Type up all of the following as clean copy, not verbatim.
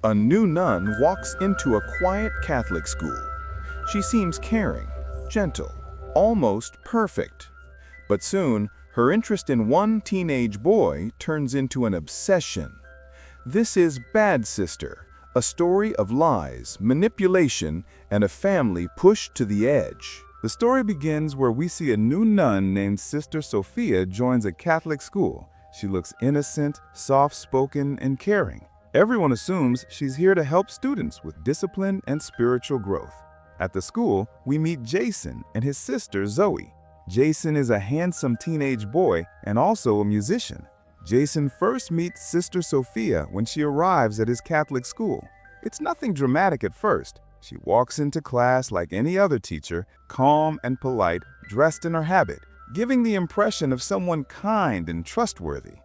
A new nun walks into a quiet Catholic school. She seems caring, gentle, almost perfect. But soon, her interest in one teenage boy turns into an obsession. This is Bad Sister, a story of lies, manipulation, and a family pushed to the edge. The story begins where we see a new nun named Sister Sophia joins a Catholic school. She looks innocent, soft-spoken, and caring. Everyone assumes she's here to help students with discipline and spiritual growth. At the school, we meet Jason and his sister Zoe. Jason is a handsome teenage boy and also a musician. Jason first meets Sister Sophia when she arrives at his Catholic school. It's nothing dramatic at first. She walks into class like any other teacher, calm and polite, dressed in her habit, giving the impression of someone kind and trustworthy.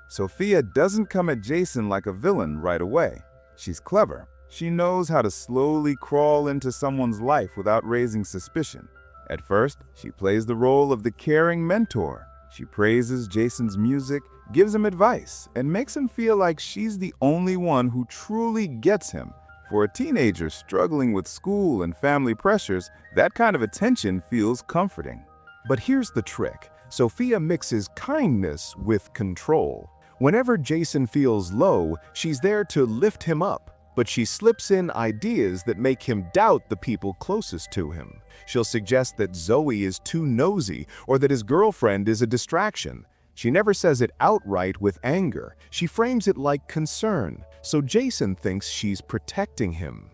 Sophia doesn't come at Jason like a villain right away. She's clever. She knows how to slowly crawl into someone's life without raising suspicion. At first, she plays the role of the caring mentor. She praises Jason's music, gives him advice, and makes him feel like she's the only one who truly gets him. For a teenager struggling with school and family pressures, that kind of attention feels comforting. But here's the trick. Sophia mixes kindness with control. Whenever Jason feels low, she's there to lift him up, but she slips in ideas that make him doubt the people closest to him. She'll suggest that Zoe is too nosy or that his girlfriend is a distraction. She never says it outright with anger. She frames it like concern, so Jason thinks she's protecting him.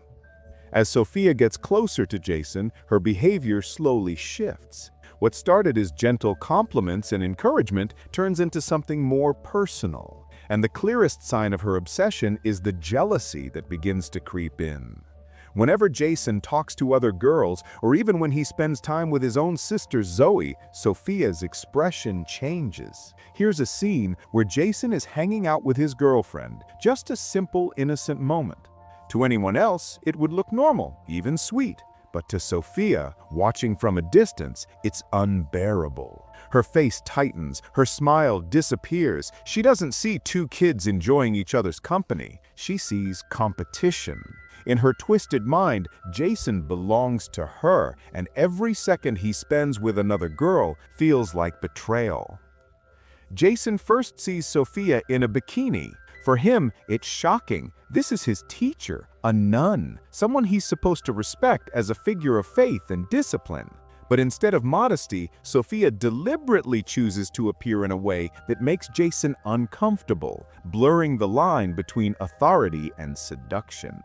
As Sophia gets closer to Jason, her behavior slowly shifts. What started as gentle compliments and encouragement turns into something more personal. And the clearest sign of her obsession is the jealousy that begins to creep in. Whenever Jason talks to other girls, or even when he spends time with his own sister Zoe, Sophia's expression changes. Here's a scene where Jason is hanging out with his girlfriend, just a simple, innocent moment. To anyone else, it would look normal, even sweet. But to Sophia, watching from a distance, it's unbearable. Her face tightens, her smile disappears. She doesn't see two kids enjoying each other's company. She sees competition. In her twisted mind, Jason belongs to her, and every second he spends with another girl feels like betrayal. Jason first sees Sophia in a bikini. For him, it's shocking. This is his teacher, a nun, someone he's supposed to respect as a figure of faith and discipline. But instead of modesty, Sophia deliberately chooses to appear in a way that makes Jason uncomfortable, blurring the line between authority and seduction.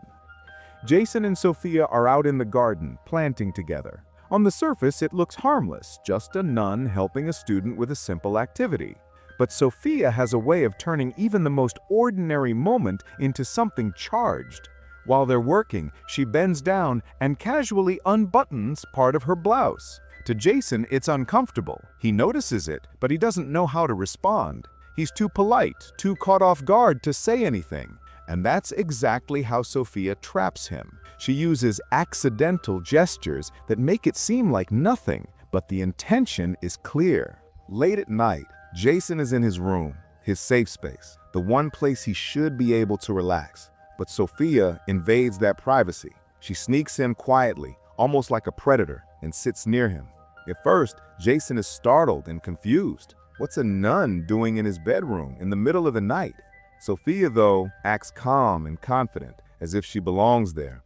Jason and Sophia are out in the garden, planting together. On the surface, it looks harmless, just a nun helping a student with a simple activity. But Sophia has a way of turning even the most ordinary moment into something charged. While they're working, she bends down and casually unbuttons part of her blouse. To Jason, it's uncomfortable. He notices it, but he doesn't know how to respond. He's too polite, too caught off guard to say anything. And that's exactly how Sophia traps him. She uses accidental gestures that make it seem like nothing, but the intention is clear. Late at night, Jason is in his room, his safe space, the one place he should be able to relax. But Sophia invades that privacy. She sneaks in quietly, almost like a predator, and sits near him. At first, Jason is startled and confused. What's a nun doing in his bedroom in the middle of the night? Sophia, though, acts calm and confident, as if she belongs there.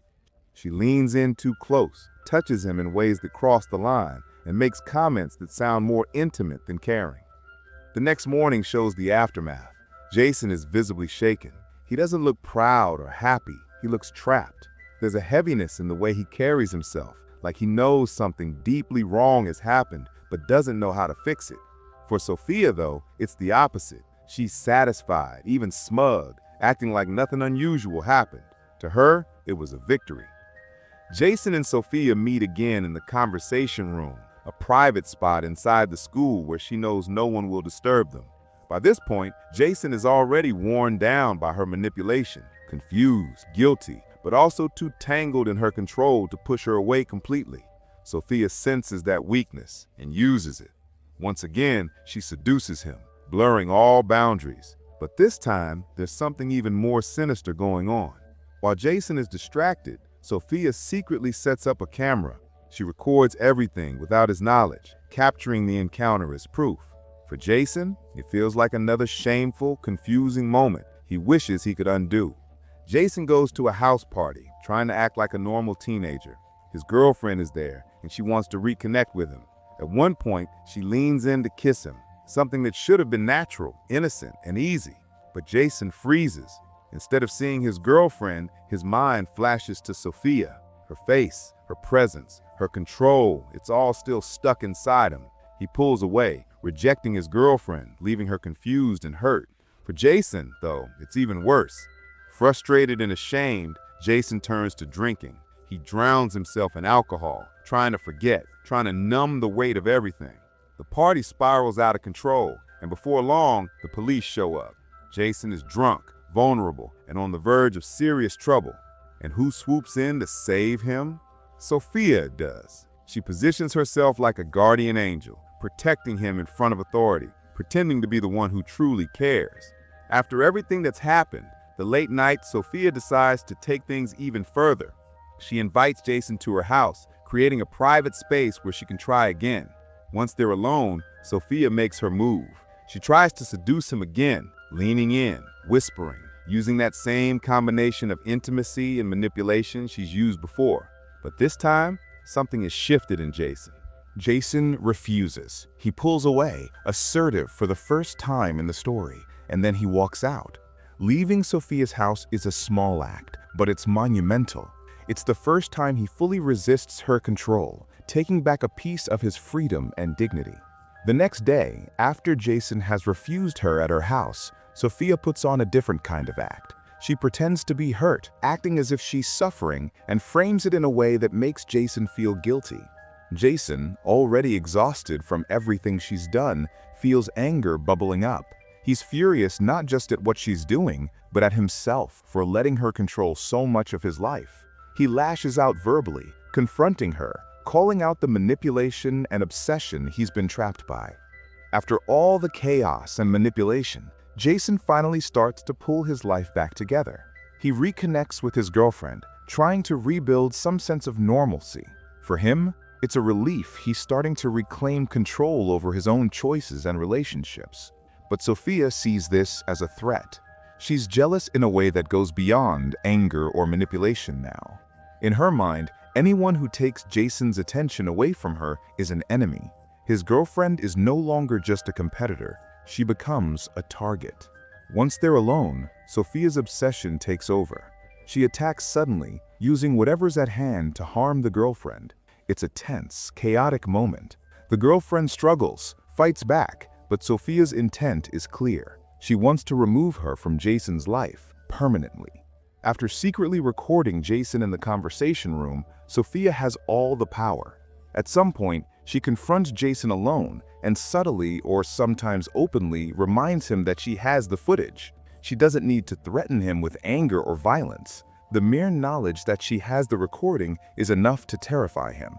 She leans in too close, touches him in ways that cross the line, and makes comments that sound more intimate than caring. The next morning shows the aftermath. Jason is visibly shaken. He doesn't look proud or happy. He looks trapped. There's a heaviness in the way he carries himself, like he knows something deeply wrong has happened, but doesn't know how to fix it. For Sophia, though, it's the opposite. She's satisfied, even smug, acting like nothing unusual happened. To her, it was a victory. Jason and Sophia meet again in the conversation room, a private spot inside the school where she knows no one will disturb them. By this point, Jason is already worn down by her manipulation, confused, guilty, but also too tangled in her control to push her away completely. Sophia senses that weakness and uses it. Once again, she seduces him, blurring all boundaries. But this time, there's something even more sinister going on. While Jason is distracted, Sophia secretly sets up a camera. She records everything without his knowledge, capturing the encounter as proof. For Jason, it feels like another shameful, confusing moment he wishes he could undo. Jason goes to a house party, trying to act like a normal teenager. His girlfriend is there, and she wants to reconnect with him. At one point, she leans in to kiss him, something that should have been natural, innocent, and easy. But Jason freezes. Instead of seeing his girlfriend, his mind flashes to Sophia. Her face, her presence, her control, it's all still stuck inside him. He pulls away, rejecting his girlfriend, leaving her confused and hurt. For Jason, though, it's even worse. Frustrated and ashamed, Jason turns to drinking. He drowns himself in alcohol, trying to forget, trying to numb the weight of everything. The party spirals out of control, and before long, the police show up. Jason is drunk, vulnerable, and on the verge of serious trouble. And who swoops in to save him? Sophia does. She positions herself like a guardian angel, protecting him in front of authority, pretending to be the one who truly cares. After everything that's happened, the late night, Sophia decides to take things even further. She invites Jason to her house, creating a private space where she can try again. Once they're alone, Sophia makes her move. She tries to seduce him again, leaning in, whispering, using that same combination of intimacy and manipulation she's used before. But this time, something has shifted in Jason. Jason refuses. He pulls away, assertive for the first time in the story, and then he walks out. Leaving Sophia's house is a small act, but it's monumental. It's the first time he fully resists her control, taking back a piece of his freedom and dignity. The next day, after Jason has refused her at her house, Sophia puts on a different kind of act. She pretends to be hurt, acting as if she's suffering, and frames it in a way that makes Jason feel guilty. Jason, already exhausted from everything she's done, feels anger bubbling up. He's furious not just at what she's doing, but at himself for letting her control so much of his life. He lashes out verbally, confronting her, calling out the manipulation and obsession he's been trapped by. After all the chaos and manipulation, Jason finally starts to pull his life back together. He reconnects with his girlfriend, trying to rebuild some sense of normalcy. For him, it's a relief he's starting to reclaim control over his own choices and relationships. But Sophia sees this as a threat. She's jealous in a way that goes beyond anger or manipulation now. In her mind, anyone who takes Jason's attention away from her is an enemy. His girlfriend is no longer just a competitor. She becomes a target. Once they're alone, Sophia's obsession takes over. She attacks suddenly, using whatever's at hand to harm the girlfriend. It's a tense, chaotic moment. The girlfriend struggles, fights back, but Sophia's intent is clear. She wants to remove her from Jason's life permanently. After secretly recording Jason in the conversation room, Sophia has all the power. At some point, she confronts Jason alone and subtly or sometimes openly reminds him that she has the footage. She doesn't need to threaten him with anger or violence. The mere knowledge that she has the recording is enough to terrify him.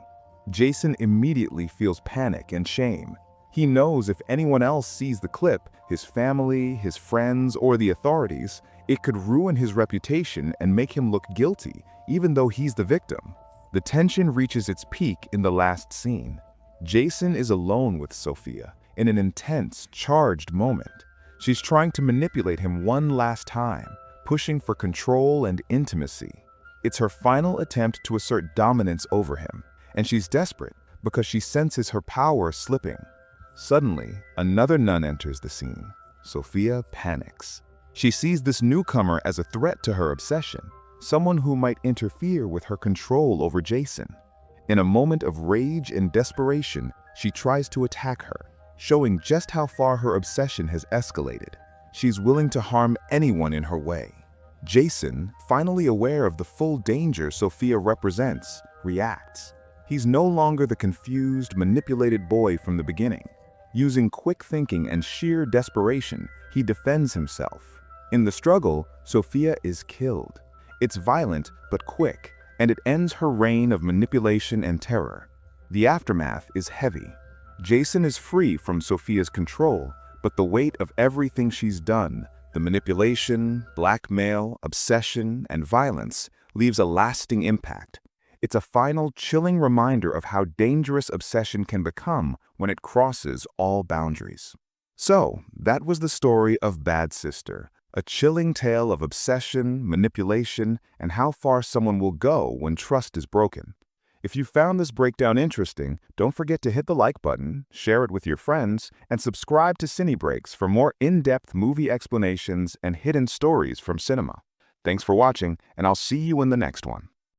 Jason immediately feels panic and shame. He knows if anyone else sees the clip, his family, his friends, or the authorities, it could ruin his reputation and make him look guilty, even though he's the victim. The tension reaches its peak in the last scene. Jason is alone with Sophia in an intense, charged moment. She's trying to manipulate him one last time, pushing for control and intimacy. It's her final attempt to assert dominance over him, and she's desperate because she senses her power slipping. Suddenly, another nun enters the scene. Sophia panics. She sees this newcomer as a threat to her obsession, someone who might interfere with her control over Jason. In a moment of rage and desperation, she tries to attack her, showing just how far her obsession has escalated. She's willing to harm anyone in her way. Jason, finally aware of the full danger Sophia represents, reacts. He's no longer the confused, manipulated boy from the beginning. Using quick thinking and sheer desperation, he defends himself. In the struggle, Sophia is killed. It's violent but quick, and it ends her reign of manipulation and terror. The aftermath is heavy. Jason is free from Sophia's control, but the weight of everything she's done, The manipulation, blackmail, obsession, and violence leaves a lasting impact. It's a final chilling reminder of how dangerous obsession can become when it crosses all boundaries. So, that was the story of Bad Sister, a chilling tale of obsession, manipulation, and how far someone will go when trust is broken. If you found this breakdown interesting, don't forget to hit the like button, share it with your friends, and subscribe to CineBreaks for more in-depth movie explanations and hidden stories from cinema. Thanks for watching, and I'll see you in the next one.